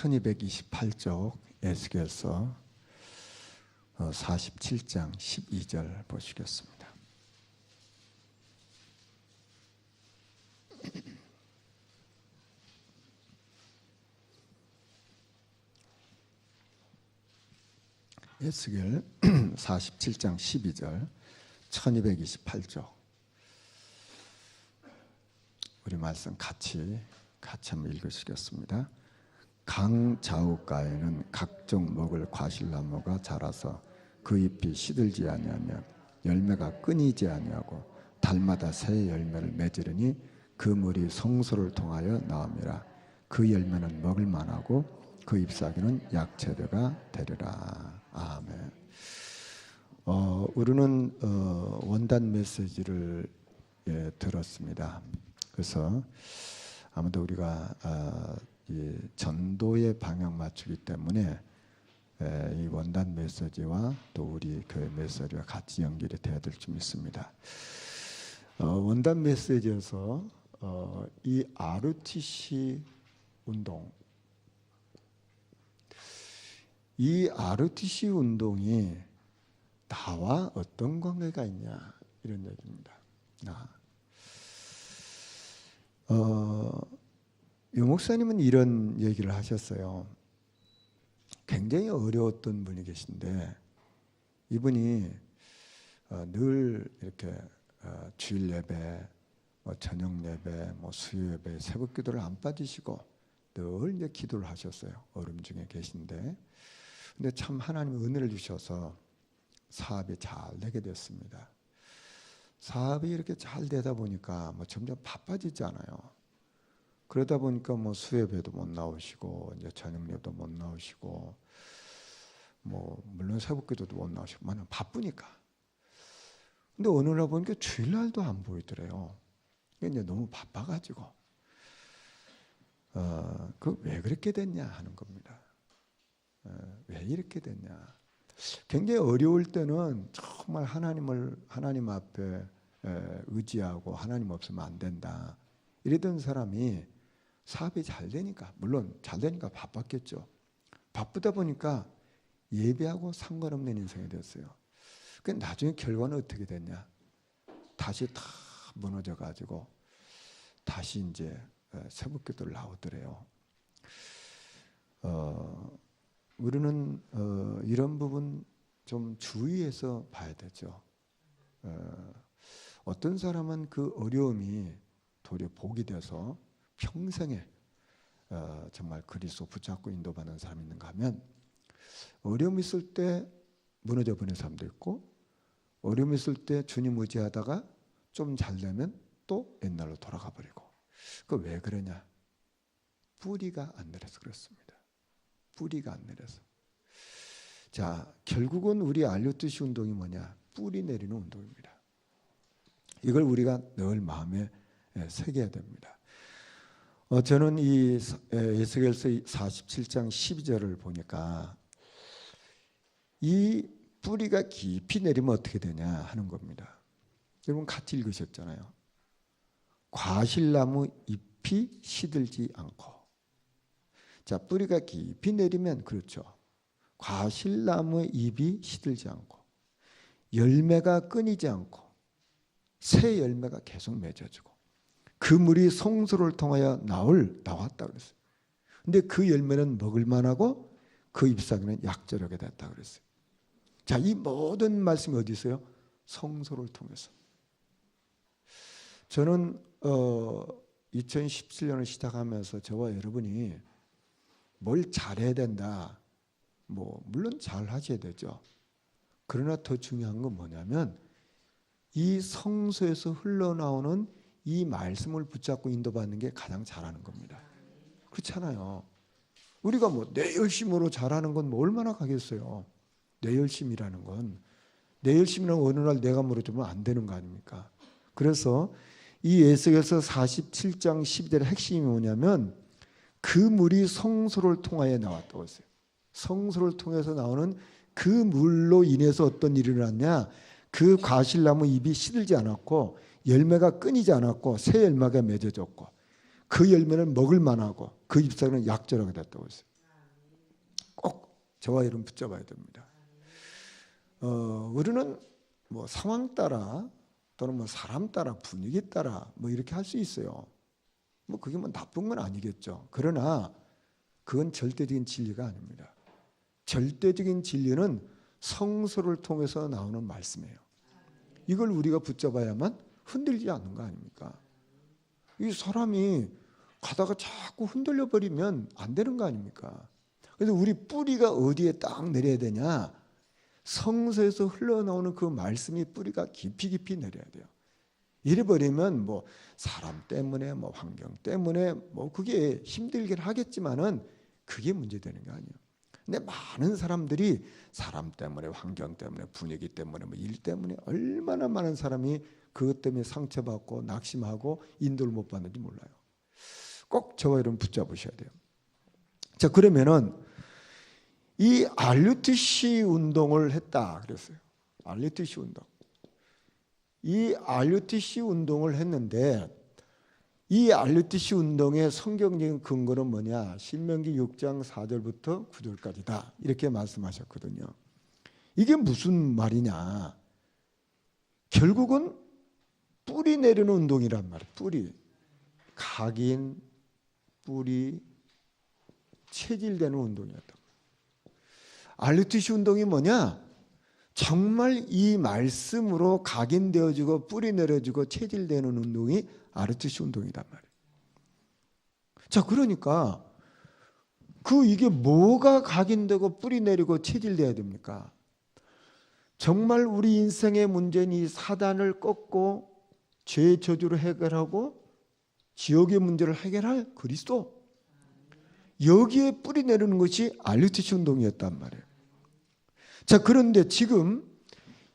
1228쪽 에스겔서 47장 12절 보시겠습니다. 에스겔 47장 12절 1228쪽 우리 말씀 같이 한번 읽으시겠습니다. 강 좌우가에는 각종 먹을 과실나무가 자라서 그 잎이 시들지 아니하며 열매가 끊이지 아니하고 달마다 새 열매를 맺으리니 그 물이 성소를 통하여 나옵니다. 그 열매는 먹을 만하고 그 잎사귀는 약재료가 되리라. 아멘. 우리는 원단 메시지를 들었습니다. 그래서 아무도 우리가 이 전도의 방향 맞추기 때문에 이 원단 메시지와 또 우리 교회 메시지와 같이 연결이 돼야 될 줄 믿습니다. 원단 메시지에서 이 RUTC 운동, 이 RUTC 운동이 나와 어떤 관계가 있냐 이런 얘기입니다. 유 목사님은 이런 얘기를 하셨어요. 굉장히 어려웠던 분이 계신데 이분이 늘 이렇게 주일 예배, 저녁 예배, 수요 예배, 새벽 기도를 안 빠지시고 늘 이제 기도를 하셨어요. 어려움 중에 계신데, 근데 참 하나님이 은혜를 주셔서 사업이 잘 되게 됐습니다. 사업이 이렇게 잘 되다 보니까 점점 바빠지잖아요. 그러다 보니까 수예배도 못 나오시고 이제 저녁예배도 못 나오시고 물론 새벽기도도 못 나오시고 만약 바쁘니까. 근데 어느 날 보니까 주일날도 안 보이더래요. 이제 너무 바빠가지고 그 왜 그렇게 됐냐 하는 겁니다. 왜 이렇게 됐냐. 굉장히 어려울 때는 정말 하나님 앞에 의지하고 하나님 없으면 안 된다 이랬던 사람이 사업이 잘 되니까, 물론 잘 되니까 바빴겠죠. 바쁘다 보니까 예배하고 상관없는 인생이 됐어요. 그 나중에 결과는 어떻게 됐냐? 다시 다 무너져가지고 다시 이제 새벽기도를 나오더래요. 우리는 이런 부분 좀 주의해서 봐야 되죠. 어떤 사람은 그 어려움이 도리어 복이 돼서 평생에 정말 그리스도 붙잡고 인도받는 사람이 있는가 하면, 어려움 있을 때 무너져 버리는 사람도 있고, 어려움 있을 때 주님 의지하다가 좀 잘 되면 또 옛날로 돌아가 버리고. 그 왜 그러냐? 뿌리가 안 내려서 그렇습니다. 뿌리가 안 내려서. 자, 결국은 우리 RUTC 운동이 뭐냐? 뿌리 내리는 운동입니다. 이걸 우리가 늘 마음에 새겨야 됩니다. 저는 이 에스겔서 47장 12절을 보니까 이 뿌리가 깊이 내리면 어떻게 되냐 하는 겁니다. 여러분 같이 읽으셨잖아요. 과실나무 잎이 시들지 않고. 자, 뿌리가 깊이 내리면 그렇죠. 과실나무의 잎이 시들지 않고 열매가 끊이지 않고 새 열매가 계속 맺어지고 그 물이 성소를 통하여 나왔다 그랬어요. 근데 그 열매는 먹을 만하고 그 잎사귀는 약재료가 됐다 그랬어요. 자, 이 모든 말씀이 어디 있어요? 성소를 통해서. 저는 2017년을 시작하면서 저와 여러분이 뭘 잘해야 된다. 물론 잘 하셔야 되죠. 그러나 더 중요한 건 뭐냐면 이 성소에서 흘러나오는 이 말씀을 붙잡고 인도받는 게 가장 잘하는 겁니다. 그렇잖아요. 우리가 내 열심으로 잘하는 건 얼마나 가겠어요. 내 열심이라는 건. 내 열심이라는 어느 날 내가 물어주면 안 되는 거 아닙니까? 그래서 이 에스겔서 47장 12절의 핵심이 뭐냐면 그 물이 성소를 통하여 나왔다고 했어요. 성소를 통해서 나오는 그 물로 인해서 어떤 일이 일어났냐? 그 과실나무 잎이 시들지 않았고 열매가 끊이지 않았고 새 열매가 맺어졌고 그 열매는 먹을 만하고 그 잎사귀는 약재료가 됐다고 했어요. 저와 여러분 붙잡아야 됩니다. 우리는 뭐 상황 따라 또는 뭐 사람 따라 분위기 따라 뭐 이렇게 할 수 있어요. 뭐 그게 뭐 나쁜 건 아니겠죠. 그러나 그건 절대적인 진리가 아닙니다. 절대적인 진리는 성서를 통해서 나오는 말씀이에요. 이걸 우리가 붙잡아야만 흔들리지 않는 거 아닙니까? 이 사람이 가다가 자꾸 흔들려 버리면 안 되는 거 아닙니까? 그래서 우리 뿌리가 어디에 딱 내려야 되냐? 성서에서 흘러나오는 그 말씀이 뿌리가 깊이 깊이 내려야 돼요. 이래 버리면 뭐 사람 때문에 뭐 환경 때문에 뭐 그게 힘들긴 하겠지만은 그게 문제되는 게 아니에요. 근데 많은 사람들이 사람 때문에 환경 때문에 분위기 때문에 뭐 일 때문에 얼마나 많은 사람이 그것 때문에 상처받고 낙심하고 인도를 못 받는지 몰라요. 꼭 저와 여러분 붙잡으셔야 돼요. 자, 그러면은 이 RUTC 운동을 했다 그랬어요. RUTC 운동. 이 RUTC 운동을 했는데 이 RUTC 운동의 성경적인 근거는 뭐냐? 신명기 6장 4절부터 9절까지다. 이렇게 말씀하셨거든요. 이게 무슨 말이냐? 결국은 뿌리 내리는 운동이란 말이에요. 뿌리. 각인, 뿌리, 체질되는 운동이었다. RUTC 운동이 뭐냐? 정말 이 말씀으로 각인되어지고 뿌리 내려지고 체질되는 운동이 RUTC 운동이란 말이에요. 자, 그러니까 이게 뭐가 각인되고 뿌리 내리고 체질돼야 됩니까? 정말 우리 인생의 문제는 이 사단을 꺾고 죄의 저주를 해결하고 지옥의 문제를 해결할 그리스도. 여기에 뿌리 내리는 것이 RUTC 운동이었단 말이에요. 자, 그런데 지금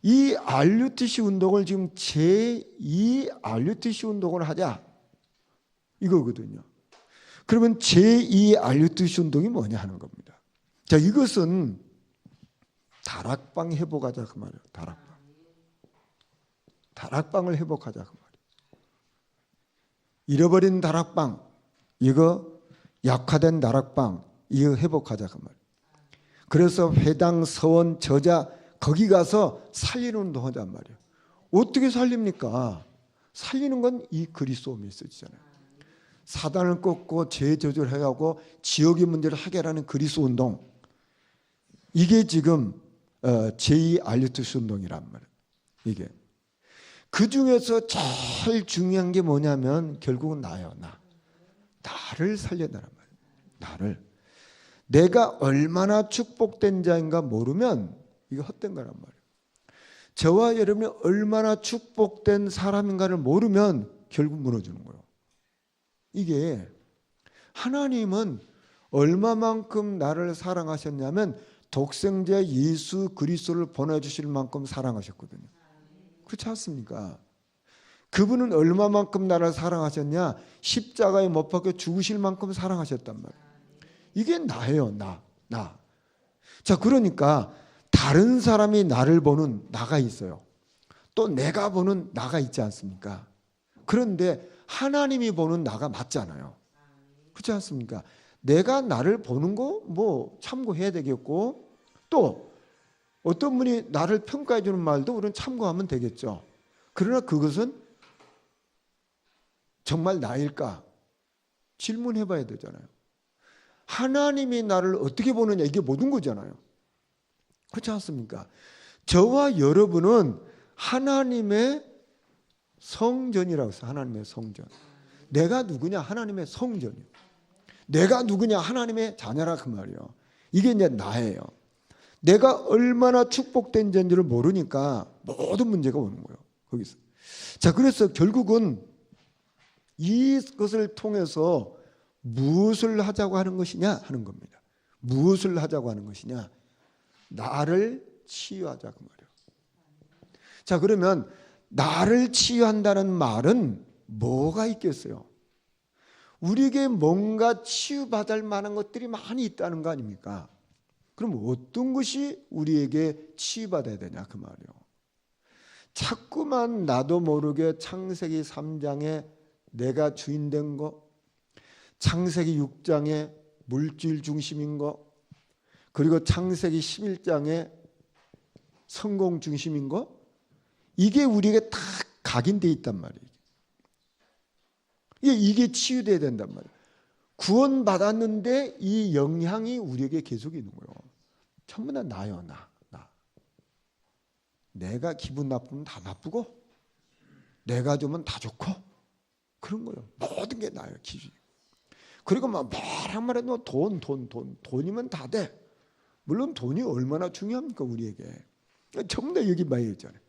이 RUTC 운동을 지금 제2 RUTC 운동을 하자 이거거든요. 그러면 제2 RUTC 운동이 뭐냐 하는 겁니다. 자, 이것은 다락방 회복하자 그 말이에요. 다락방을 회복하자 그 말이에요. 잃어버린 다락방, 이거 약화된 다락방, 이거 회복하자 그 말이에요. 그래서 회당, 서원, 저자 거기 가서 살리는 운동하단 말이에요. 어떻게 살립니까? 살리는 건 이 그리스도 메시지잖아요. 사단을 꺾고 죄 저주를 해가고 지옥의 문제를 해결하는 그리스도 운동. 이게 지금 제2 RUTC 운동이란 말이에요. 이게 그 중에서 제일 중요한 게 뭐냐면 결국은 나예요. 나를 살려내란 말이에요. 나를. 내가 얼마나 축복된 자인가 모르면 이거 헛된 거란 말이에요. 저와 여러분이 얼마나 축복된 사람인가를 모르면 결국 무너지는 거예요. 이게 하나님은 얼마만큼 나를 사랑하셨냐면 독생자 예수 그리스도를 보내주실 만큼 사랑하셨거든요. 그렇지 않습니까? 그분은 얼마만큼 나를 사랑하셨냐? 십자가에 못 박혀 죽으실 만큼 사랑하셨단 말이에요. 이게 나예요. 나. 자, 그러니까 다른 사람이 나를 보는 나가 있어요. 또 내가 보는 나가 있지 않습니까? 그런데 하나님이 보는 나가 맞잖아요. 그렇지 않습니까? 내가 나를 보는 거 뭐 참고해야 되겠고, 또 어떤 분이 나를 평가해 주는 말도 우리는 참고하면 되겠죠. 그러나 그것은 정말 나일까? 질문해 봐야 되잖아요. 하나님이 나를 어떻게 보느냐, 이게 모든 거잖아요. 그렇지 않습니까? 저와 여러분은 하나님의 성전이라고 했어요. 하나님의 성전. 내가 누구냐? 하나님의 성전이요. 내가 누구냐? 하나님의 자녀라 그 말이에요. 이게 이제 나예요. 내가 얼마나 축복된 자인지를 모르니까 모든 문제가 오는 거예요. 거기서. 자, 그래서 결국은 이것을 통해서 무엇을 하자고 하는 것이냐 하는 겁니다. 무엇을 하자고 하는 것이냐? 나를 치유하자 그 말이에요. 자, 그러면 나를 치유한다는 말은 뭐가 있겠어요? 우리에게 뭔가 치유받을 만한 것들이 많이 있다는 거 아닙니까? 그럼 어떤 것이 우리에게 치유받아야 되냐 그 말이에요. 자꾸만 나도 모르게 창세기 3장에 내가 주인된 거, 창세기 6장에 물질 중심인 거, 그리고 창세기 11장의 성공 중심인 거, 이게 우리에게 다 각인되어 있단 말이에요. 이게 치유돼야 된단 말이에요. 구원받았는데 이 영향이 우리에게 계속 있는 거예요. 전부 다 나요, 나. 내가 기분 나쁘면 다 나쁘고, 내가 좋으면 다 좋고, 그런 거예요. 모든 게 나요, 기준이. 그리고 막 말한말에도 돈이면 다 돼. 물론 돈이 얼마나 중요합니까, 우리에게. 전부 다 여기 많이 있잖아요.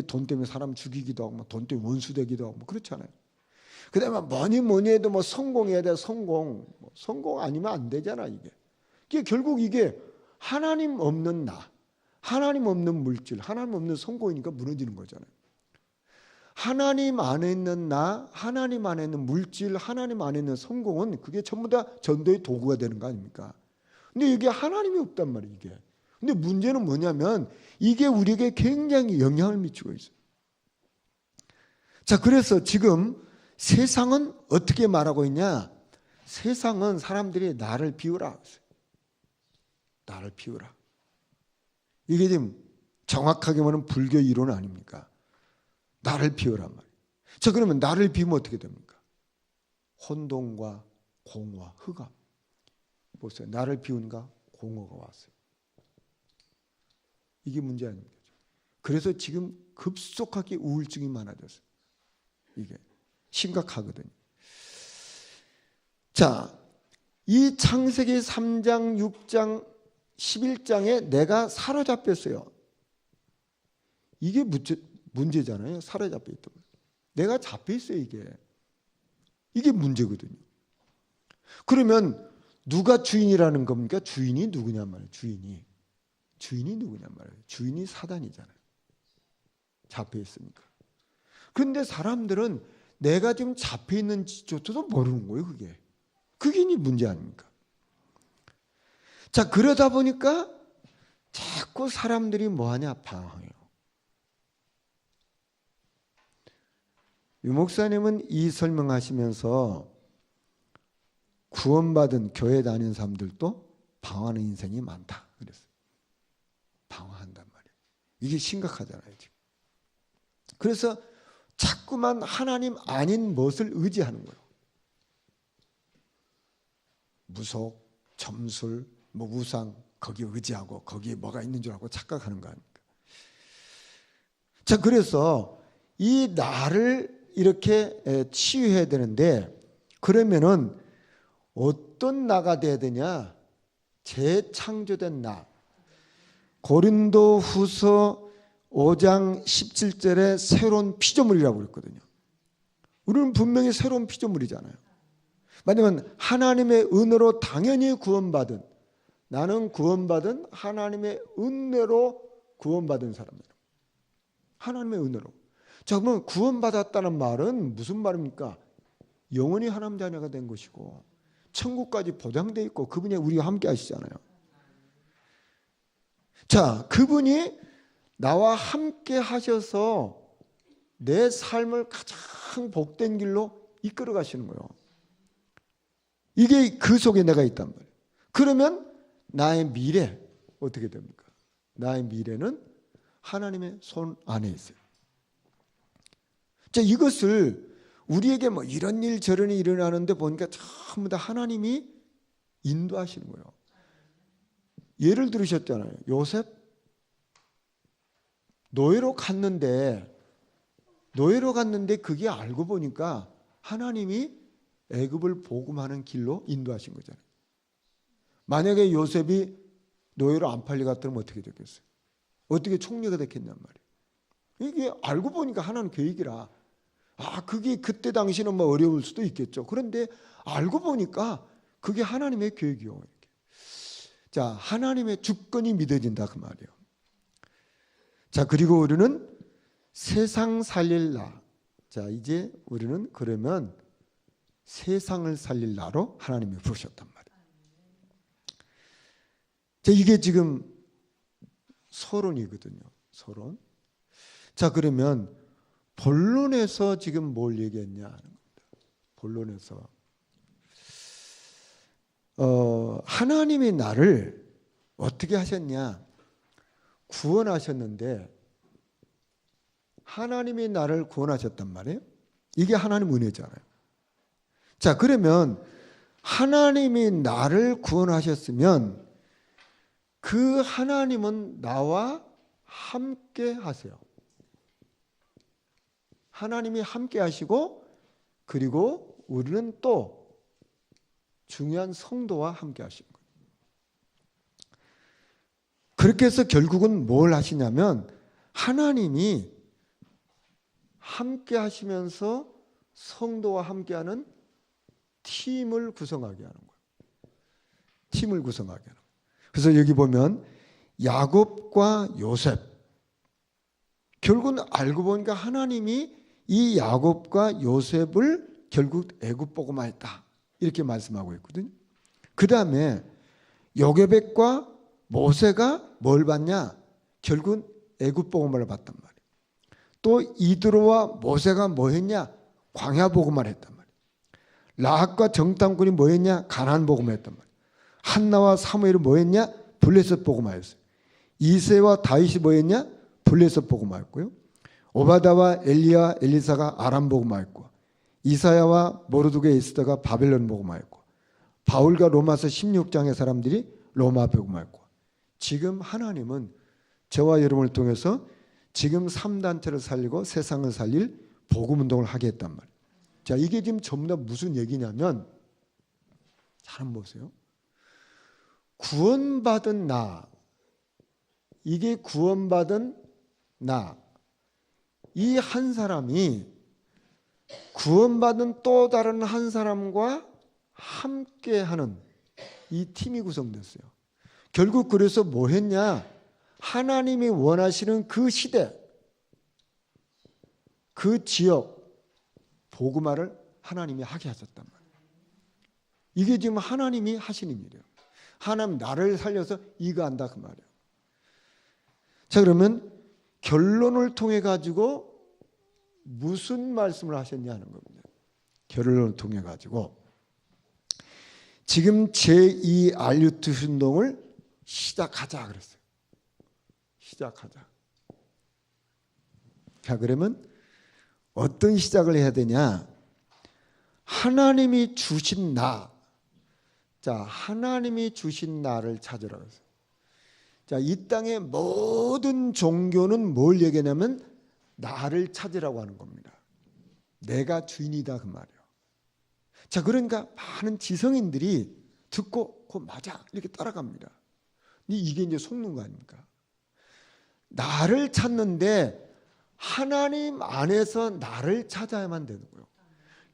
돈 때문에 사람 죽이기도 하고, 돈 때문에 원수 되기도 하고, 그렇잖아요. 그 다음에 뭐니 해도 성공해야 돼, 성공. 성공 아니면 안 되잖아, 이게. 결국 이게 하나님 없는 나, 하나님 없는 물질, 하나님 없는 성공이니까 무너지는 거잖아요. 하나님 안에 있는 나, 하나님 안에 있는 물질, 하나님 안에 있는 성공은 그게 전부 다 전도의 도구가 되는 거 아닙니까? 근데 이게 하나님이 없단 말이에요, 이게. 근데 문제는 뭐냐면 이게 우리에게 굉장히 영향을 미치고 있어요. 자, 그래서 지금 세상은 어떻게 말하고 있냐? 세상은 사람들이 나를 비우라. 나를 비우라. 이게 지금 정확하게 말하면 불교 이론 아닙니까? 나를 비우란 말이에요. 자, 그러면 나를 비우면 어떻게 됩니까? 혼돈과 공허와 흑암. 보세요. 나를 비우니까 공허가 왔어요. 이게 문제 아닙니까? 그래서 지금 급속하게 우울증이 많아졌어요. 이게 심각하거든요. 자, 이 창세기 3장, 6장, 11장에 내가 사로잡혔어요. 이게 문제잖아요. 사로잡혀 있던 거. 내가 잡혀 있어요, 이게 문제거든요. 그러면 누가 주인이라는 겁니까? 주인이 누구냐 말이에요. 주인이 누구냐 말이에요. 주인이 사단이잖아요. 잡혀 있으니까. 그런데 사람들은 내가 지금 잡혀 있는지조차도 모르는 거예요, 그게 문제 아닙니까? 자, 그러다 보니까 자꾸 사람들이 뭐하냐? 방황해요. 유 목사님은 이 설명하시면서 구원받은 교회 다니는 사람들도 방황하는 인생이 많다 그랬어요. 방황한단 말이에요. 이게 심각하잖아요, 지금. 그래서 자꾸만 하나님 아닌 것을 의지하는 거예요. 무속, 점술, 우상, 거기에 의지하고 거기에 뭐가 있는 줄 알고 착각하는 거 아닙니까? 자, 그래서 이 나를 이렇게 치유해야 되는데, 그러면은 어떤 나가 돼야 되냐? 재창조된 나. 고린도 후서 5장 17절에 새로운 피조물이라고 그랬거든요. 우리는 분명히 새로운 피조물이잖아요. 왜냐하면 하나님의 은혜로 당연히 구원받은, 나는 구원받은 하나님의 은혜로 구원받은 사람이에요. 하나님의 은혜로. 자, 그러면 구원받았다는 말은 무슨 말입니까? 영원히 하나님 자녀가 된 것이고 천국까지 보장되어 있고 그분이 우리와 함께 하시잖아요. 자, 그분이 나와 함께 하셔서 내 삶을 가장 복된 길로 이끌어 가시는 거예요. 이게 그 속에 내가 있단 말이에요. 그러면 나의 미래 어떻게 됩니까? 나의 미래는 하나님의 손 안에 있어요. 자, 이것을 우리에게 이런 일 저런 일이 일어나는데 보니까 전부 다 하나님이 인도하시는 거예요. 예를 들으셨잖아요. 요셉 노예로 갔는데 그게 알고 보니까 하나님이 애굽을 복음하는 길로 인도하신 거잖아요. 만약에 요셉이 노예로 안 팔려갔다면 어떻게 됐겠어요? 어떻게 총리가 됐겠냔 말이에요. 이게 알고 보니까 하나님 계획이라. 그게 그때 당시는 어려울 수도 있겠죠. 그런데 알고 보니까 그게 하나님의 계획이요. 자, 하나님의 주권이 믿어진다 그 말이에요. 자, 그리고 우리는 세상 살릴 나. 자, 이제 우리는 그러면 세상을 살릴 나로 하나님이 부르셨단 말이에요. 자, 이게 지금 서론이거든요. 서론. 자, 그러면 본론에서 지금 뭘 얘기했냐 하는 겁니다. 본론에서 하나님이 나를 어떻게 하셨냐? 구원하셨는데 하나님이 나를 구원하셨단 말이에요. 이게 하나님 은혜잖아요. 자, 그러면 하나님이 나를 구원하셨으면 그 하나님은 나와 함께 하세요. 하나님이 함께 하시고, 그리고 우리는 또 중요한 성도와 함께 하시는 거예요. 그렇게 해서 결국은 뭘 하시냐면 하나님이 함께 하시면서 성도와 함께하는 팀을 구성하게 하는 거예요. 팀을 구성하게 하는 거예요. 그래서 여기 보면 야곱과 요셉, 결국은 알고 보니까 하나님이 이 야곱과 요셉을 결국 애굽 보고만 했다, 이렇게 말씀하고 있거든요. 그 다음에 요게벳과 모세가 뭘 봤냐? 결국은 애굽 보고만을 봤단 말이에요. 또 이드로와 모세가 뭐 했냐? 광야 보고만 했단 말이에요. 라합과 정탐꾼이 뭐 했냐? 가나안 보고만 했단 말이에요. 한나와 사무엘이 뭐 했냐? 블레셋 보고만 했어요. 이새와 다윗이 뭐 했냐? 블레셋 보고만 했고요. 오바다와 엘리야, 엘리사가 아람 보고만 했고, 이사야와 모르드게 에스더가 바벨론 보고만 했고, 바울과 로마서 16장의 사람들이 로마 보고만 했고, 지금 하나님은 저와 여러분을 통해서 지금 3단체를 살리고 세상을 살릴 복음운동을 하게 했단 말이에요. 자, 이게 지금 전부 다 무슨 얘기냐면, 잘 한번 보세요. 구원받은 나, 이게 구원받은 나, 이 한 사람이 구원받은 또 다른 한 사람과 함께하는 이 팀이 구성됐어요. 결국 그래서 뭐 했냐? 하나님이 원하시는 그 시대, 그 지역 복음화를 하나님이 하게 하셨단 말이에요. 이게 지금 하나님이 하시는 일이에요. 하나님 나를 살려서 이거 한다 그 말이에요. 자, 그러면 결론을 통해 가지고 무슨 말씀을 하셨냐는 겁니다. 결론을 통해 가지고 지금 제2 알류트 운동을 시작하자 그랬어요. 시작하자. 자, 그러면 어떤 시작을 해야 되냐? 하나님이 주신 나. 자, 하나님이 주신 나를 찾으라고 했어요. 자, 이 땅의 모든 종교는 뭘 얘기하냐면 나를 찾으라고 하는 겁니다. 내가 주인이다 그 말이에요. 자, 그러니까 많은 지성인들이 듣고 그거 맞아 이렇게 따라갑니다. 이게 이제 속는 거 아닙니까? 나를 찾는데 하나님 안에서 나를 찾아야만 되는 거예요.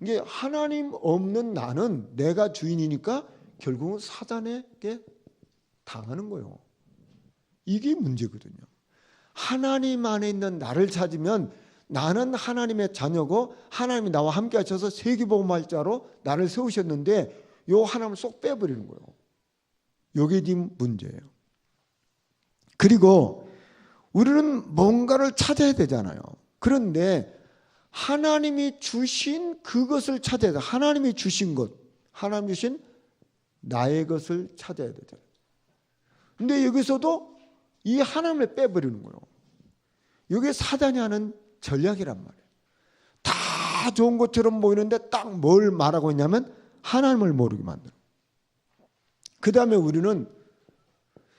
이게 하나님 없는 나는 내가 주인이니까 결국은 사단에게 당하는 거예요. 이게 문제거든요. 하나님 안에 있는 나를 찾으면 나는 하나님의 자녀고 하나님이 나와 함께 하셔서 세계복음화자로 나를 세우셨는데 요 하나님을 쏙 빼버리는 거예요. 이게 지금 문제예요. 그리고 우리는 뭔가를 찾아야 되잖아요. 그런데 하나님이 주신 그것을 찾아야 돼. 하나님이 주신 것, 하나님 주신 나의 것을 찾아야 되잖아요. 근데 여기서도 이 하나님을 빼버리는 거예요. 이게 사단이 하는 전략이란 말이에요. 다 좋은 것처럼 보이는데 딱 뭘 말하고 있냐면 하나님을 모르게 만드는 거예요. 그 다음에 우리는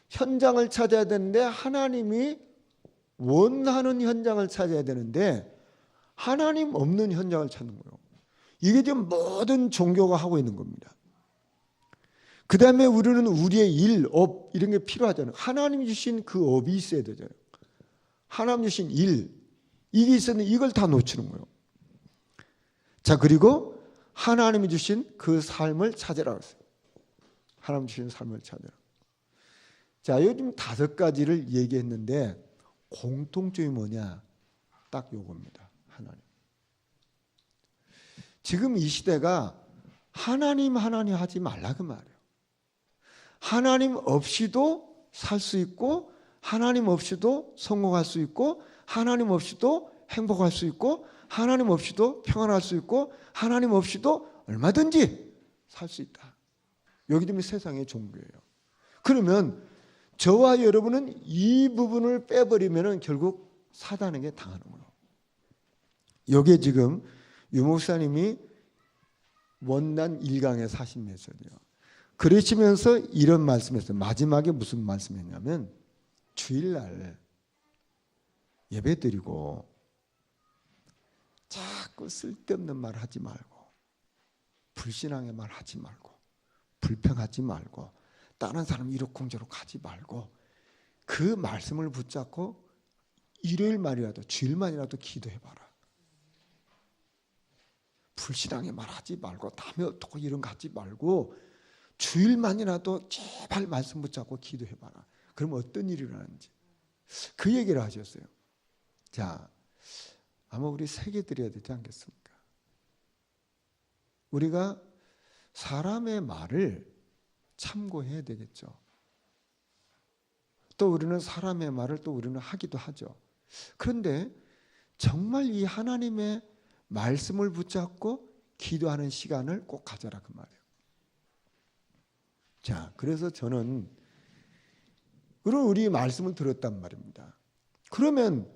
현장을 찾아야 되는데 하나님이 원하는 현장을 찾아야 되는데 하나님 없는 현장을 찾는 거예요. 이게 지금 모든 종교가 하고 있는 겁니다. 그 다음에 우리는 우리의 일, 업 이런 게 필요하잖아요. 하나님이 주신 그 업이 있어야 되잖아요. 하나님 주신 일, 이게 있었는데 이걸 다 놓치는 거예요. 자, 그리고 하나님이 주신 그 삶을 찾으라고 했어요. 하나님 주신 삶을 찾으라. 자, 요즘 5가지를 얘기했는데 공통점이 뭐냐? 딱 요겁니다. 하나님. 지금 이 시대가 하나님 하지 말라 그 말이에요. 하나님 없이도 살 수 있고 하나님 없이도 성공할 수 있고 하나님 없이도 행복할 수 있고 하나님 없이도 평안할 수 있고 하나님 없이도 얼마든지 살 수 있다. 여기 지금 세상의 종교예요. 그러면 저와 여러분은 이 부분을 빼버리면 결국 사단에게 당하는 거예요. 이게 지금 유 목사님이 원난 1강의 40메시지예요. 그러시면서 이런 말씀했어요. 마지막에 무슨 말씀했냐면 주일날 예배드리고 자꾸 쓸데없는 말 하지 말고 불신앙의 말 하지 말고 불평하지 말고 다른 사람 이러쿵저러쿵 하지 말고 그 말씀을 붙잡고 일요일만이라도 주일만이라도 기도해봐라. 불신앙의 말 하지 말고 다음에 어떻고 이런 거 하지 말고 주일만이라도 제발 말씀 붙잡고 기도해봐라. 그럼 어떤 일이 일어나는지 그 얘기를 하셨어요. 자, 아마 우리 새겨 드려야 되지 않겠습니까? 우리가 사람의 말을 참고해야 되겠죠. 또 우리는 사람의 말을 또 우리는 하기도 하죠. 그런데 정말 이 하나님의 말씀을 붙잡고 기도하는 시간을 꼭 가져라 그 말이에요. 자, 그래서 저는 그런 우리 말씀을 들었단 말입니다. 그러면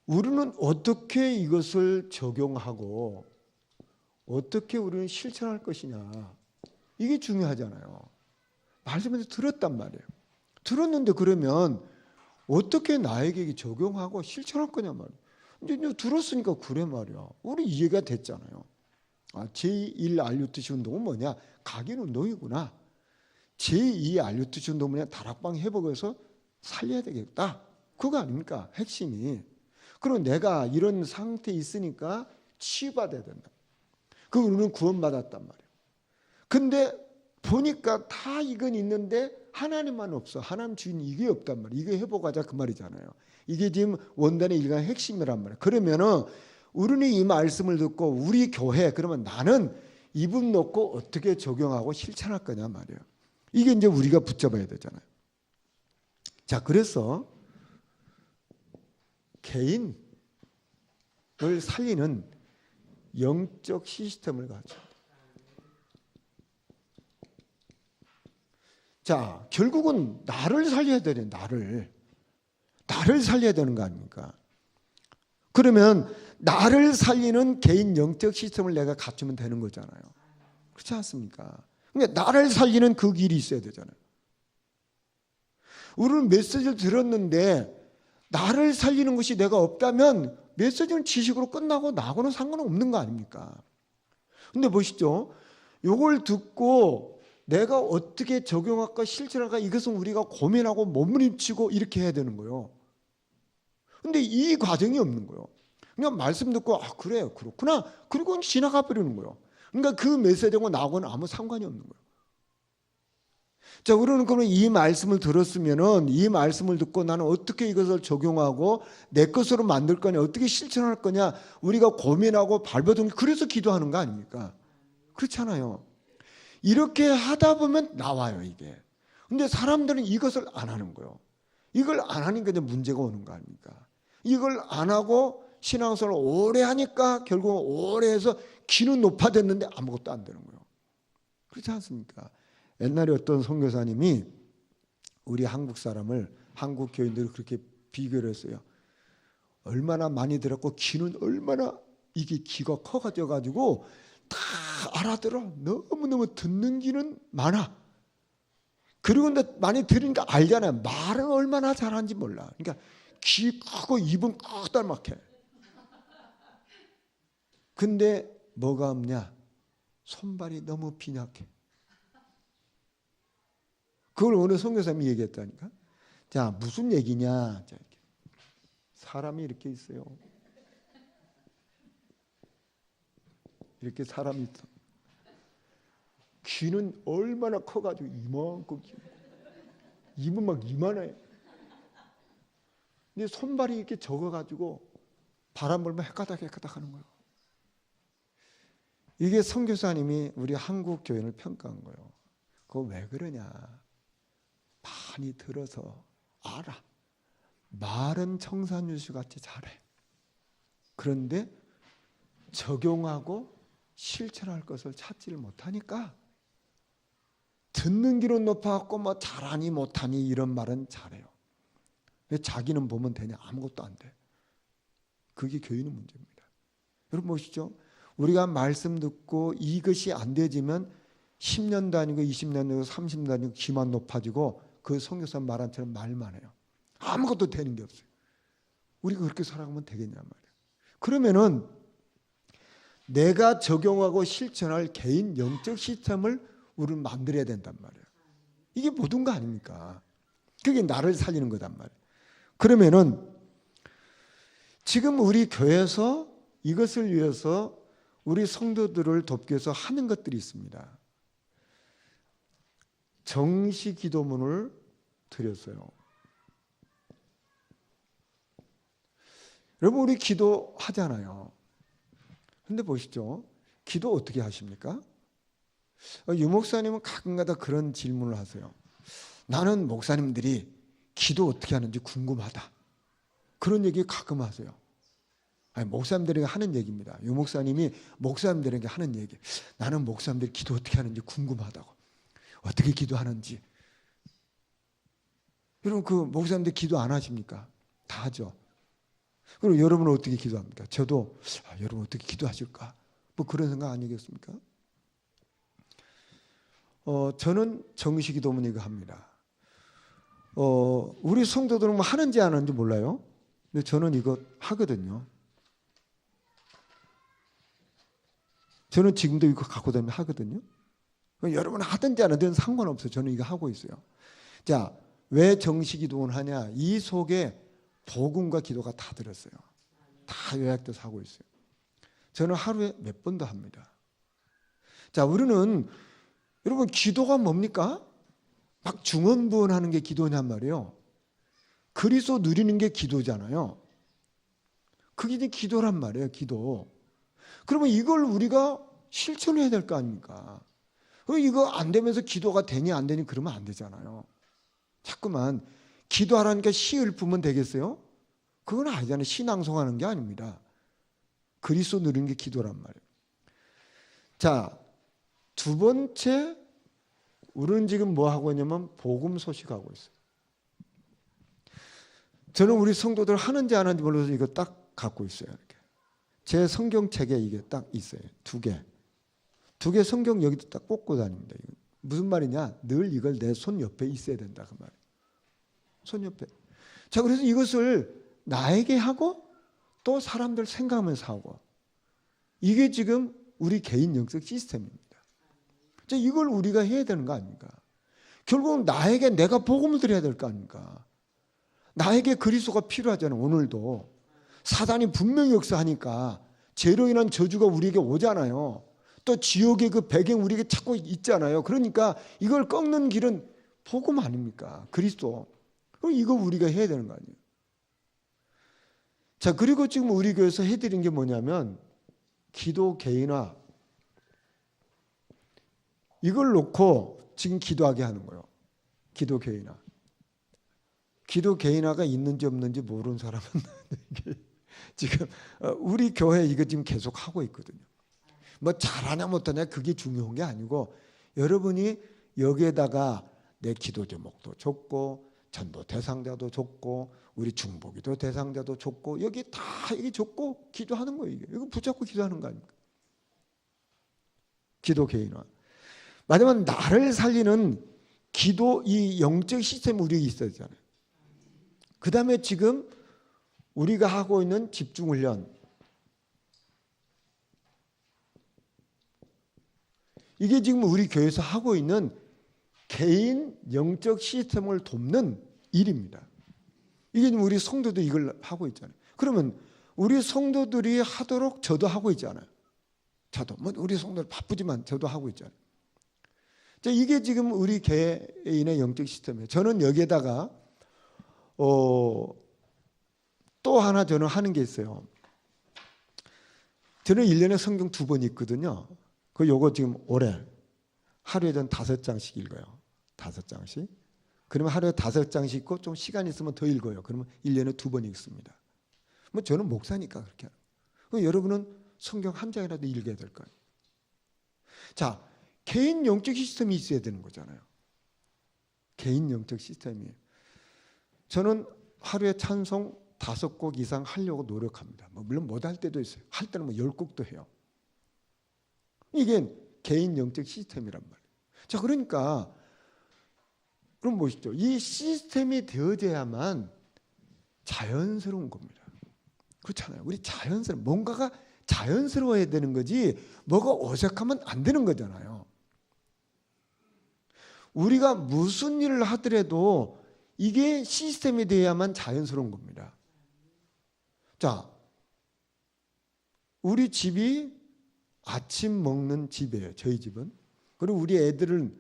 우리는 어떻게 이것을 적용하고 어떻게 우리는 실천할 것이냐, 이게 중요하잖아요. 말씀에서 들었단 말이에요. 들었는데 그러면 어떻게 나에게 적용하고 실천할 거냐 말이에요. 근데 들었으니까 그래 말이야. 우리 이해가 됐잖아요. 제1 알류트시 운동은 뭐냐? 각인 운동이구나. 제2 알류트시 운동은 뭐냐? 다락방 회복에서 살려야 되겠다. 그거 아닙니까? 핵심이. 그럼 내가 이런 상태에 있으니까 치유받아야 된다. 그 우리는 구원받았단 말이에요. 근데 보니까 다 이건 있는데 하나님만 없어. 하나님 주인 이게 없단 말이에요. 이게 회복하자 그 말이잖아요. 이게 지금 원단의 일간 핵심이란 말이에요. 그러면은 우리는 이 말씀을 듣고 우리 교회 그러면 나는 이 부분 놓고 어떻게 적용하고 실천할 거냐 말이에요. 이게 이제 우리가 붙잡아야 되잖아요. 자, 그래서 개인을 살리는 영적 시스템을 가져. 자, 결국은 나를 살려야 되는 나를 살려야 되는 거 아닙니까? 그러면 나를 살리는 개인 영적 시스템을 내가 갖추면 되는 거잖아요. 그렇지 않습니까? 그러니까 나를 살리는 그 길이 있어야 되잖아요. 우리는 메시지를 들었는데 나를 살리는 것이 내가 없다면 메시지는 지식으로 끝나고 나하고는 상관없는 거 아닙니까? 근데 보시죠. 이걸 듣고 내가 어떻게 적용할까 실천할까 이것은 우리가 고민하고 몸부림치고 이렇게 해야 되는 거예요. 근데 이 과정이 없는 거예요. 그냥 말씀 듣고 그래 그렇구나 그리고 지나가 버리는 거예요. 그러니까 그 메시지하고 나하고는 아무 상관이 없는 거예요. 자, 우리는 그러면 이 말씀을 들었으면은 이 말씀을 듣고 나는 어떻게 이것을 적용하고 내 것으로 만들 거냐, 어떻게 실천할 거냐, 우리가 고민하고 발버둥, 그래서 기도하는 거 아닙니까? 그렇잖아요. 이렇게 하다 보면 나와요, 이게. 근데 사람들은 이것을 안 하는 거예요. 이걸 안 하니까 이제 문제가 오는 거 아닙니까? 이걸 안 하고 신앙생활을 오래 하니까 결국 오래 해서 기는 높아졌는데 아무것도 안 되는 거예요. 그렇지 않습니까? 옛날에 어떤 선교사님이 우리 한국 사람을, 한국 교인들을 그렇게 비교를 했어요. 얼마나 많이 들었고 귀는 얼마나 이게 귀가 커가지고 다 알아들어. 너무너무 듣는 귀는 많아. 그리고 근데 많이 들으니까 알잖아요. 말은 얼마나 잘하는지 몰라. 그러니까 귀 크고 입은 커달막해. 근데 뭐가 없냐? 손발이 너무 빈약해. 그걸 어느 선교사님이 얘기했다니까. 자, 무슨 얘기냐? 자, 사람이 이렇게 있어요. 이렇게 사람이 있어. 귀는 얼마나 커가지고 이만큼 귀. 입은 막 이만해. 근데 손발이 이렇게 적어가지고 바람 불면 헷가닥 하는 거예요. 이게 선교사님이 우리 한국 교인을 평가한 거예요. 그거 왜 그러냐? 많이 들어서 알아. 말은 청산유수 같이 잘해. 그런데 적용하고 실천할 것을 찾지를 못하니까 듣는 귀는 높아갖고 뭐 잘하니 못하니 이런 말은 잘해요. 자기는 보면 되냐? 아무것도 안 돼. 그게 교인의 문제입니다. 여러분 보시죠. 우리가 말씀 듣고 이것이 안 되지만 10년 다니고 20년 다니고 30년 다니고 귀만 높아지고 그 선교사 말한 처럼 말만 해요. 아무것도 되는 게 없어요. 우리가 그렇게 살아가면 되겠냐 말이에요. 그러면은 내가 적용하고 실천할 개인 영적 시스템을 우리는 만들어야 된단 말이에요. 이게 모든 거 아닙니까? 그게 나를 살리는 거단 말이에요. 그러면은 지금 우리 교회에서 이것을 위해서 우리 성도들을 돕기 위해서 하는 것들이 있습니다. 정시 기도문을 드렸어요. 여러분 우리 기도하잖아요. 근데 보시죠. 기도 어떻게 하십니까? 유 목사님은 가끔가다 그런 질문을 하세요. 나는 목사님들이 기도 어떻게 하는지 궁금하다. 그런 얘기 가끔 하세요. 아니, 목사님들에게 하는 얘기입니다. 유 목사님이 목사님들에게 하는 얘기. 나는 목사님들이 기도 어떻게 하는지 궁금하다고. 어떻게 기도하는지. 여러분 그 목사님들 기도 안 하십니까? 다 하죠. 그럼 여러분은 어떻게 기도합니까? 저도 여러분 어떻게 기도하실까? 뭐 그런 생각 아니겠습니까? 저는 정시 기도문 이거 합니다. 우리 성도들은 뭐 하는지 안 하는지 몰라요. 근데 저는 이거 하거든요. 저는 지금도 이거 갖고 다니면 하거든요. 여러분 하든지 안 하든 상관없어요. 저는 이거 하고 있어요. 자, 왜 정시 기도문 하냐? 이 속에 복음과 기도가 다 들었어요. 다 요약돼서 하고 있어요. 저는 하루에 몇 번도 합니다. 자, 우리는 여러분 기도가 뭡니까? 막 중언부언하는 게 기도냔 말이에요. 그리스도 누리는 게 기도잖아요. 그게 이제 기도란 말이에요. 기도. 그러면 이걸 우리가 실천해야 될 거 아닙니까? 이거 안 되면서 기도가 되니 안 되니 그러면 안 되잖아요. 자꾸만 기도하라니까 시 읊으면 되겠어요? 그건 아니잖아요. 시 낭송하는 게 아닙니다. 그리스도 누리는 게 기도란 말이에요. 자, 두 번째 우리는 지금 뭐 하고 있냐면 복음 소식하고 있어요. 저는 우리 성도들 하는지 안 하는지 몰라서 이거 딱 갖고 있어요. 이렇게. 제 성경책에 이게 딱 있어요. 두 개. 두 개 성경 여기도 딱 꽂고 다닙니다. 무슨 말이냐? 늘 이걸 내 손 옆에 있어야 된다 그 말이에요. 손 옆에. 자, 그래서 이것을 나에게 하고 또 사람들 생각하면서 하고 이게 지금 우리 개인 영적 시스템입니다. 자, 이걸 우리가 해야 되는 거 아닙니까? 결국은 나에게 내가 복음을 드려야 될 거 아닙니까? 나에게 그리스도가 필요하잖아요. 오늘도 사단이 분명히 역사하니까 죄로 인한 저주가 우리에게 오잖아요. 또 지옥의 그 배경 우리에게 찾고 있잖아요. 그러니까 이걸 꺾는 길은 복음 아닙니까? 그리스도. 그럼 이거 우리가 해야 되는 거 아니에요? 자, 그리고 지금 우리 교회에서 해드린 게 뭐냐면 기도 개인화 이걸 놓고 지금 기도하게 하는 거예요. 기도 개인화. 기도 개인화가 있는지 없는지 모르는 사람은 지금 우리 교회 이거 지금 계속 하고 있거든요. 뭐 잘하냐 못하냐 그게 중요한 게 아니고 여러분이 여기에다가 내 기도 제목도 적고 전도 대상자도 적고 우리 중보기도 대상자도 적고 여기 다 이게 적고 기도하는 거예요. 이거 붙잡고 기도하는 거 아닙니까? 기도 개인화. 마지막 나를 살리는 기도 이 영적 시스템이 우리에게 있어야 되잖아요. 그 다음에 지금 우리가 하고 있는 집중훈련 이게 지금 우리 교회에서 하고 있는 개인 영적 시스템을 돕는 일입니다. 이게 지금 우리 성도들이 이걸 하고 있잖아요. 그러면 우리 성도들이 하도록 저도 하고 있잖아요. 저도 뭐 우리 성도들 바쁘지만 저도 하고 있잖아요. 자, 이게 지금 우리 개인의 영적 시스템이에요. 저는 여기에다가 또 하나 저는 하는 게 있어요. 저는 1년에 성경 2번 읽거든요. 요거 지금 올해 하루에 전 5장씩 읽어요. 5장씩. 그러면 하루에 5장씩 읽고 좀 시간 있으면 더 읽어요. 그러면 1년에 2번 읽습니다. 뭐 저는 목사니까 그렇게 하는. 여러분은 성경 한 장이라도 읽어야 될 거예요. 자, 개인 영적 시스템이 있어야 되는 거잖아요. 개인 영적 시스템이에요. 저는 하루에 찬송 5곡 이상 하려고 노력합니다. 물론 못 할 때도 있어요. 할 때는 10곡도 해요. 이게 개인 영적 시스템이란 말이에요. 자, 그러니까 그럼 보십시오. 이 시스템이 되어져야만 자연스러운 겁니다. 그렇잖아요. 우리 뭔가가 자연스러워야 되는 거지 뭐가 어색하면 안 되는 거잖아요. 우리가 무슨 일을 하더라도 이게 시스템이 돼야만 자연스러운 겁니다. 자, 우리 집이 아침 먹는 집이에요. 저희 집은. 그리고 우리 애들은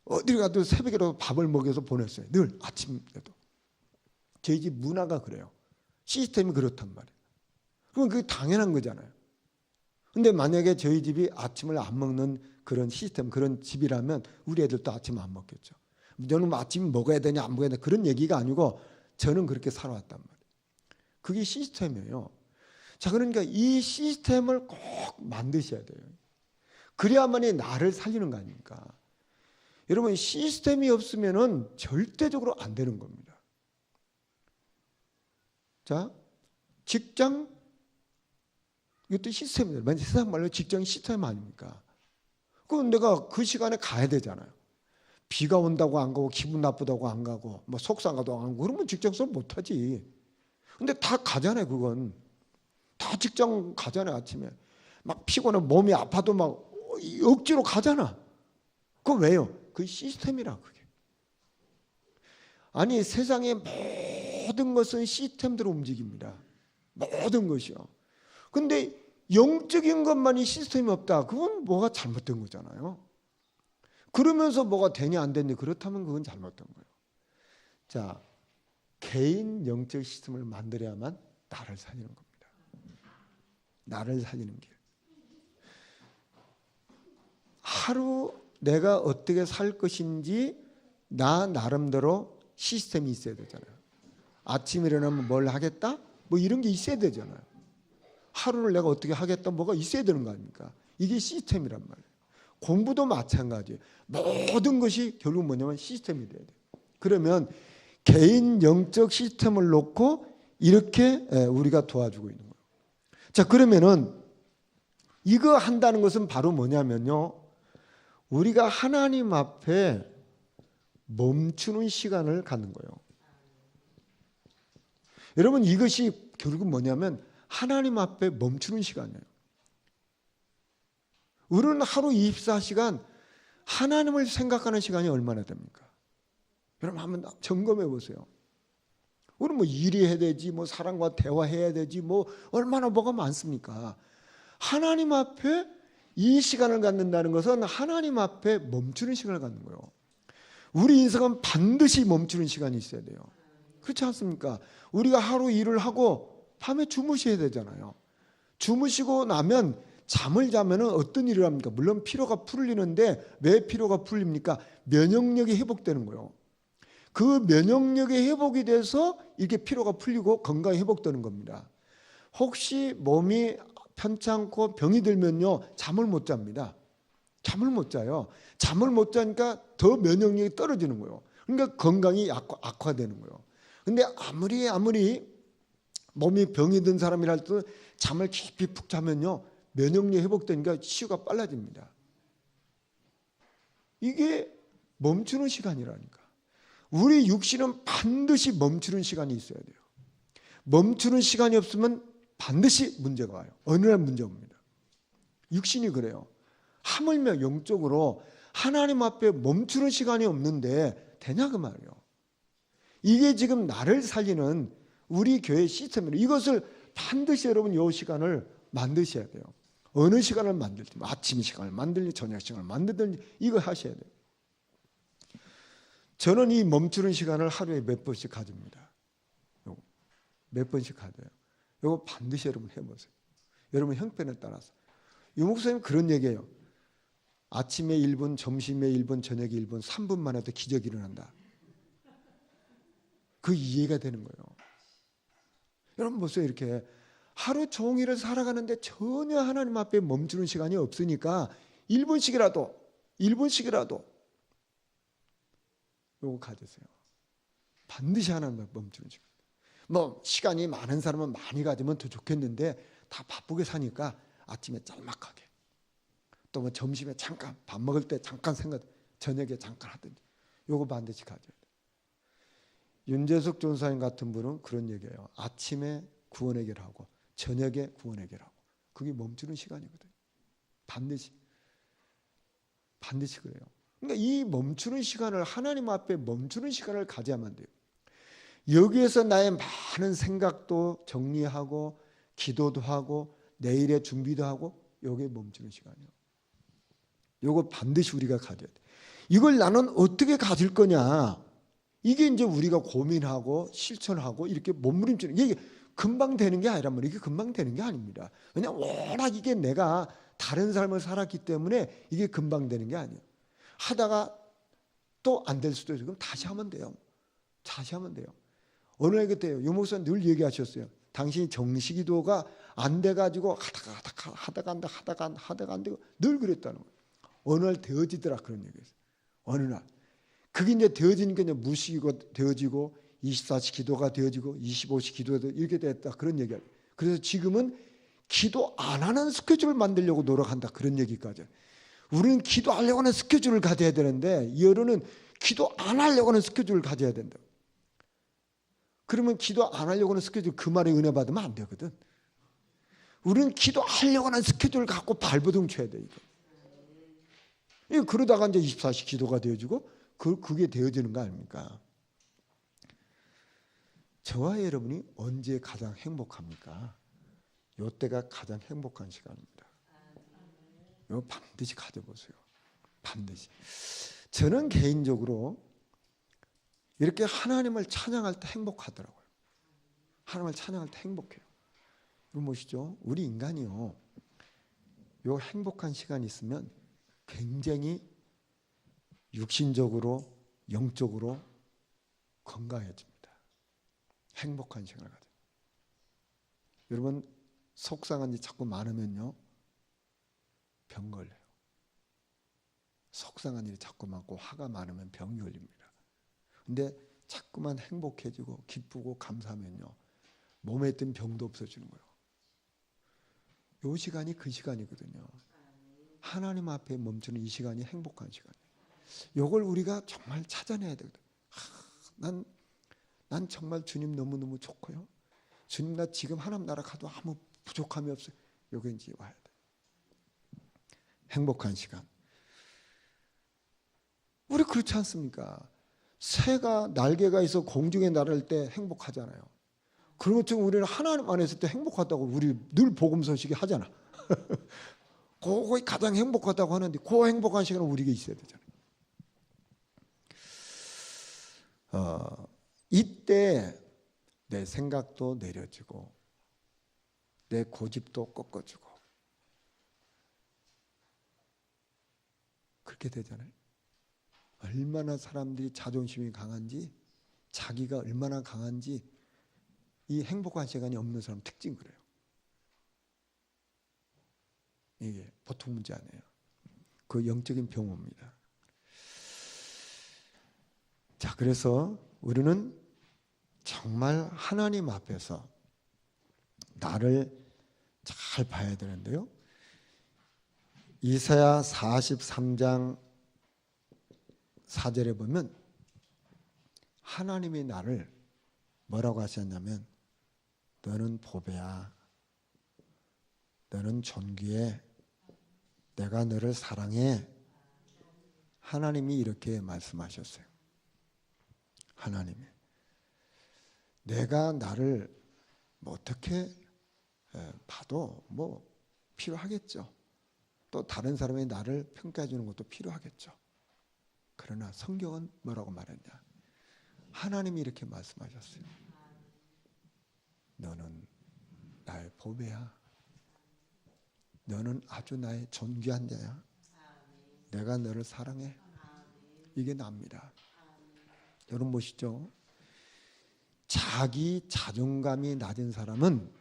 어딜 가도 새벽에라도 밥을 먹여서 보냈어요. 늘 아침에도. 저희 집 문화가 그래요. 시스템이 그렇단 말이에요. 그럼 그게 당연한 거잖아요. 근데 만약에 저희 집이 아침을 안 먹는 그런 시스템, 그런 집이라면 우리 애들도 아침 안 먹겠죠. 저는 아침 먹어야 되냐 안 먹어야 되냐 그런 얘기가 아니고 저는 그렇게 살아왔단 말이에요. 그게 시스템이에요. 자, 그러니까 이 시스템을 꼭 만드셔야 돼요. 그래야만이 나를 살리는 거 아닙니까? 여러분, 시스템이 없으면은 절대적으로 안 되는 겁니다. 자, 직장, 이것도 시스템이에요. 세상 말로 직장이 시스템 아닙니까? 그럼 내가 그 시간에 가야 되잖아요. 비가 온다고 안 가고 기분 나쁘다고 안 가고 뭐 속상하다고 안 가고 그러면 직장 생활 못하지. 근데 다 가잖아요. 그건 다 직장 가잖아요. 아침에 막 피곤해 몸이 아파도 막 억지로 가잖아. 그거 왜요? 그 시스템이라. 그게 아니 세상의 모든 것은 시스템대로 움직입니다. 모든 것이요. 근데 영적인 것만이 시스템이 없다. 그건 뭐가 잘못된 거잖아요. 그러면서 뭐가 되냐 안 되냐 그렇다면 그건 잘못된 거예요. 자, 개인 영적 시스템을 만들어야만 나를 살리는 겁니다. 나를 살리는 길. 하루 내가 어떻게 살 것인지 나 나름대로 시스템이 있어야 되잖아요. 아침에 일어나면 뭘 하겠다? 뭐 이런 게 있어야 되잖아요. 하루를 내가 어떻게 하겠다 뭐가 있어야 되는 거 아닙니까? 이게 시스템이란 말이에요. 공부도 마찬가지예요. 모든 것이 결국 뭐냐면 시스템이 돼야 돼요. 그러면 개인 영적 시스템을 놓고 이렇게 우리가 도와주고 있는 거예요. 자, 그러면은 이거 한다는 것은 바로 뭐냐면요. 우리가 하나님 앞에 멈추는 시간을 갖는 거예요. 여러분, 이것이 결국 뭐냐면 하나님 앞에 멈추는 시간이에요. 우리는 하루 24시간 하나님을 생각하는 시간이 얼마나 됩니까? 여러분 한번 점검해 보세요. 우리는 뭐 일이 해야 되지, 뭐 사람과 대화해야 되지, 뭐 얼마나 뭐가 많습니까? 하나님 앞에 이 시간을 갖는다는 것은 하나님 앞에 멈추는 시간을 갖는 거예요. 우리 인생은 반드시 멈추는 시간이 있어야 돼요. 그렇지 않습니까? 우리가 하루 일을 하고 밤에 주무셔야 되잖아요. 주무시고 나면 잠을 자면 어떤 일을 합니까? 물론 피로가 풀리는데 왜 피로가 풀립니까? 면역력이 회복되는 거예요. 그 면역력이 회복이 돼서 이렇게 피로가 풀리고 건강이 회복되는 겁니다. 혹시 몸이 편찮고 병이 들면요 잠을 못 잡니다. 잠을 못 자요. 잠을 못 자니까 더 면역력이 떨어지는 거예요. 그러니까 건강이 악화되는 거예요. 근데 아무리 몸이 병이 든 사람이라도 잠을 깊이 푹 자면요 면역력이 회복되니까 치유가 빨라집니다. 이게 멈추는 시간이라니까. 우리 육신은 반드시 멈추는 시간이 있어야 돼요. 멈추는 시간이 없으면 반드시 문제가 와요. 어느 날 문제가 옵니다. 육신이 그래요. 하물며 영적으로 하나님 앞에 멈추는 시간이 없는데 되냐 그 말이에요. 이게 지금 나를 살리는 우리 교회 시스템이에요. 이것을 반드시 여러분 이 시간을 만드셔야 돼요. 어느 시간을 만들든 아침 시간을 만들든 저녁 시간을 만들든 이거 하셔야 돼요. 저는 이 멈추는 시간을 하루에 몇 번씩 가집니다. 몇 번씩 가져요. 이거 반드시 여러분 해보세요. 여러분 형편에 따라서. 유 목사님 그런 얘기예요. 아침에 1분, 점심에 1분, 저녁에 1분, 3분만 해도 기적이 일어난다. 그 이해가 되는 거예요. 여러분 보세요. 이렇게 하루 종일을 살아가는데 전혀 하나님 앞에 멈추는 시간이 없으니까 1분씩이라도 요거 가지세요. 반드시 하나님 앞에 멈추는 시간. 뭐 시간이 많은 사람은 많이 가지면 더 좋겠는데 다 바쁘게 사니까 아침에 짤막하게, 또 뭐 점심에 잠깐, 밥 먹을 때 잠깐 생각, 저녁에 잠깐 하든지 요거 반드시 가져야 돼요. 윤재석 전사님 같은 분은 그런 얘기예요. 아침에 구원해결하고 저녁에 구원해결하고, 그게 멈추는 시간이거든요. 반드시 그래요. 그러니까 이 멈추는 시간을, 하나님 앞에 멈추는 시간을 가져야만 돼요. 여기에서 나의 많은 생각도 정리하고 기도도 하고 내일의 준비도 하고, 여기에 멈추는 시간이에요. 요거 반드시 우리가 가져야 돼. 이걸 나는 어떻게 가질 거냐, 이게 이제 우리가 고민하고 실천하고 이렇게 몸부림치는, 이게 금방 되는 게 아니란 말이에요. 이게 금방 되는 게 아닙니다. 왜냐하면 워낙 이게 내가 다른 삶을 살았기 때문에 이게 금방 되는 게 아니에요. 하다가 또 안 될 수도 있어요. 그럼 다시 하면 돼요. 다시 하면 돼요. 어느 날 그때요, 유 목사님 늘 얘기하셨어요. 당신이 정시기도가 안 돼가지고 하다가 안 되고 늘 그랬다는 거예요. 어느 날 되어지더라, 그런 얘기했어요. 어느 날 그게 이제 되어지니까 이제 무식이가 되어지고 24시 기도가 되어지고 25시 기도가 이렇게 됐다, 그런 얘기예요. 그래서 지금은 기도 안 하는 스케줄을 만들려고 노력한다, 그런 얘기까지. 우리는 기도하려고 하는 스케줄을 가져야 되는데, 여론은 기도 안 하려고 하는 스케줄을 가져야 된다. 그러면 기도 안 하려고 하는 스케줄, 그 말에 은혜 받으면 안 되거든. 우리는 기도하려고 하는 스케줄을 갖고 발버둥 쳐야 돼. 이거 그러다가 이제 24시 기도가 되어지고 그게 되어지는 거 아닙니까? 저와 여러분이 언제 가장 행복합니까? 이때가 가장 행복한 시간입니다. 이거 반드시 가져보세요. 반드시. 저는 개인적으로 이렇게 하나님을 찬양할 때 행복하더라고요. 하나님을 찬양할 때 행복해요. 이거 보시죠. 우리 인간이요, 요 행복한 시간이 있으면 굉장히 육신적으로 영적으로 건강해집니다. 행복한 시간을 가져요. 여러분, 속상한 일 자꾸 많으면요, 병 걸려요. 속상한 일이 자꾸 많고 화가 많으면 병이 걸립니다. 근데 자꾸만 행복해지고 기쁘고 감사하면요, 몸에 있던 병도 없어지는 거예요. 요 시간이 그 시간이거든요. 하나님 앞에 멈추는 이 시간이 행복한 시간이에요. 요걸 우리가 정말 찾아내야 되거든요. 난 정말 주님 너무너무 좋고요, 주님 나 지금 하나님 나라 가도 아무 부족함이 없어요. 요게 이제 와야 돼요. 행복한 시간. 우리 그렇지 않습니까? 새가 날개가 있어 공중에 날을 때 행복하잖아요. 그런 것처럼 우리는 하나님 안에 있을 때 행복하다고 우리 늘 복음 소식이 하잖아. 그거 가장 행복하다고 하는데, 그 행복한 시간은 우리에게 있어야 되잖아요. 이때 내 생각도 내려지고 내 고집도 꺾어지고 그렇게 되잖아요. 얼마나 사람들이 자존심이 강한지, 자기가 얼마나 강한지, 이 행복한 시간이 없는 사람 특징 그래요. 이게 보통 문제 아니에요. 그 영적인 병호입니다. 자, 그래서 우리는 정말 하나님 앞에서 나를 잘 봐야 되는데요. 이사야 43장 4절에 보면 하나님이 나를 뭐라고 하셨냐면, 너는 보배야, 너는 존귀해, 내가 너를 사랑해. 하나님이 이렇게 말씀하셨어요. 하나님이 내가 나를 뭐 어떻게 봐도 뭐 필요하겠죠. 또 다른 사람이 나를 평가해 주는 것도 필요하겠죠. 그러나 성경은 뭐라고 말했냐? 하나님이 이렇게 말씀하셨어요. 너는 나의 보배야. 너는 아주 나의 존귀한 자야. 내가 너를 사랑해. 이게 납니다. 여러분 보시죠. 자기 자존감이 낮은 사람은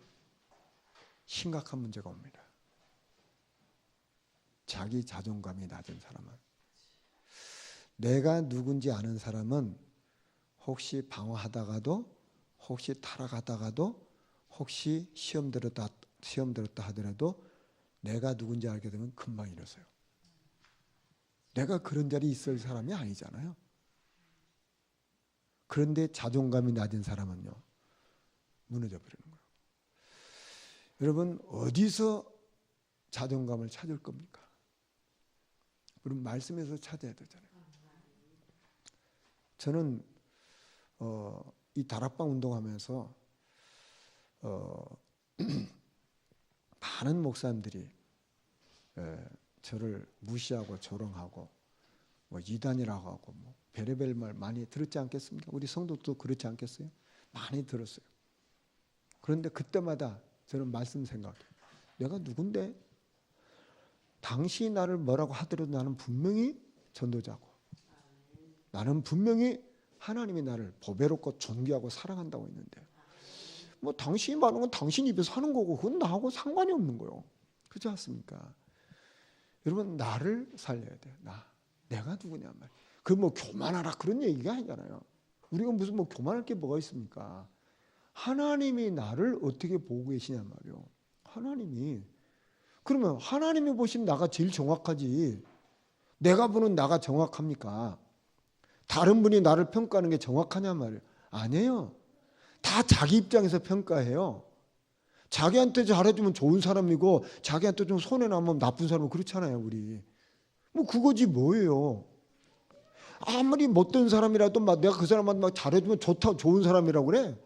심각한 문제가 옵니다. 자기 자존감이 낮은 사람은. 내가 누군지 아는 사람은 혹시 방황하다가도, 혹시 타락하다가도, 혹시 시험 들었다 하더라도 내가 누군지 알게 되면 금방 일어서요. 내가 그런 자리에 있을 사람이 아니잖아요. 그런데 자존감이 낮은 사람은요, 무너져 버리는 거예요. 여러분, 어디서 자존감을 찾을 겁니까? 우리 말씀에서 찾아야 되잖아요. 저는 이 다락방 운동하면서 많은 목사님들이 저를 무시하고 조롱하고 뭐 이단이라고 하고 뭐 별의별 말 많이 들었지 않겠습니까? 우리 성도도 그렇지 않겠어요? 많이 들었어요. 그런데 그때마다 저는 말씀 생각해요. 내가 누군데? 당신이 나를 뭐라고 하더라도 나는 분명히 전도자고, 나는 분명히 하나님이 나를 보배롭고 존귀하고 사랑한다고 했는데, 뭐 당신이 말하는 건 당신 입에서 하는 거고 그건 나하고 상관이 없는 거예요. 그렇지 않습니까? 여러분, 나를 살려야 돼요. 내가 누구냐 말. 그 뭐 교만하라 그런 얘기가 아니잖아요. 우리가 무슨 뭐 교만할 게 뭐가 있습니까? 하나님이 나를 어떻게 보고 계시냐 말이요. 하나님이, 그러면 하나님이 보신 나가 제일 정확하지, 내가 보는 나가 정확합니까? 다른 분이 나를 평가하는 게 정확하냐 말이에요. 아니에요. 다 자기 입장에서 평가해요. 자기한테 잘해주면 좋은 사람이고 자기한테 좀 손해나면 나쁜 사람은 그렇잖아요. 우리 뭐 그거지 뭐예요. 아무리 못된 사람이라도 막 내가 그 사람한테 막 잘해주면 좋다, 좋은 사람이라고 그래.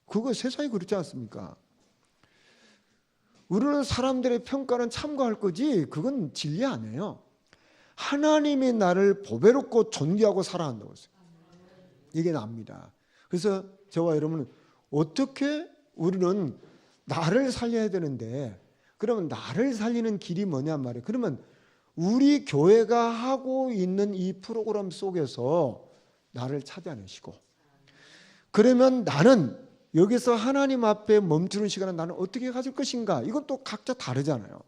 그거 세상이 그렇지 않습니까? 우리는 사람들의 평가는 참고할 거지 그건 진리 아니에요. 하나님이 나를 보배롭고 존귀하고 사랑한다고 했어요. 이게 납니다. 그래서 저와 여러분은 어떻게 우리는 나를 살려야 되는데, 그러면 나를 살리는 길이 뭐냐 말이에요. 그러면 우리 교회가 하고 있는 이 프로그램 속에서 나를 찾아내시고, 그러면 나는 여기서 하나님 앞에 멈추는 시간은 나는 어떻게 가질 것인가? 이건 또 각자 다르잖아요.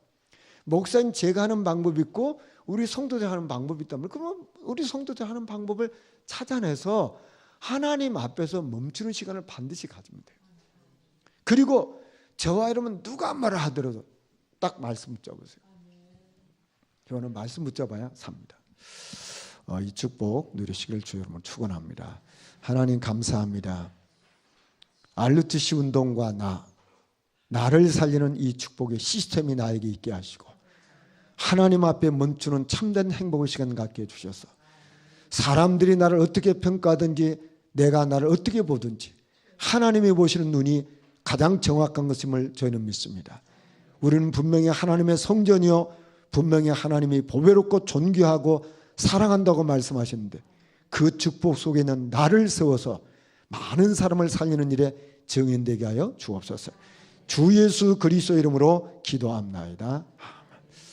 목사님 제가 하는 방법이 있고 우리 성도들 하는 방법이 있다면, 그러면 우리 성도들 하는 방법을 찾아내서 하나님 앞에서 멈추는 시간을 반드시 가지면 돼요. 그리고 저와 여러분 누가 말을 하더라도 딱 말씀 붙잡으세요. 저는 말씀 붙잡아야 삽니다. 이 축복 누리시길 주 여러분 축원합니다. 하나님 감사합니다. RUTC 운동과 나를 살리는 이 축복의 시스템이 나에게 있게 하시고 하나님 앞에 멈추는 참된 행복의 시간 갖게 해주셔서 사람들이 나를 어떻게 평가하든지 내가 나를 어떻게 보든지 하나님이 보시는 눈이 가장 정확한 것임을 저희는 믿습니다. 우리는 분명히 하나님의 성전이요 분명히 하나님이 보배롭고 존귀하고 사랑한다고 말씀하셨는데 그 축복 속에는 나를 세워서 많은 사람을 살리는 일에 증인되게 하여 주옵소서. 주 예수 그리스도 이름으로 기도합나이다.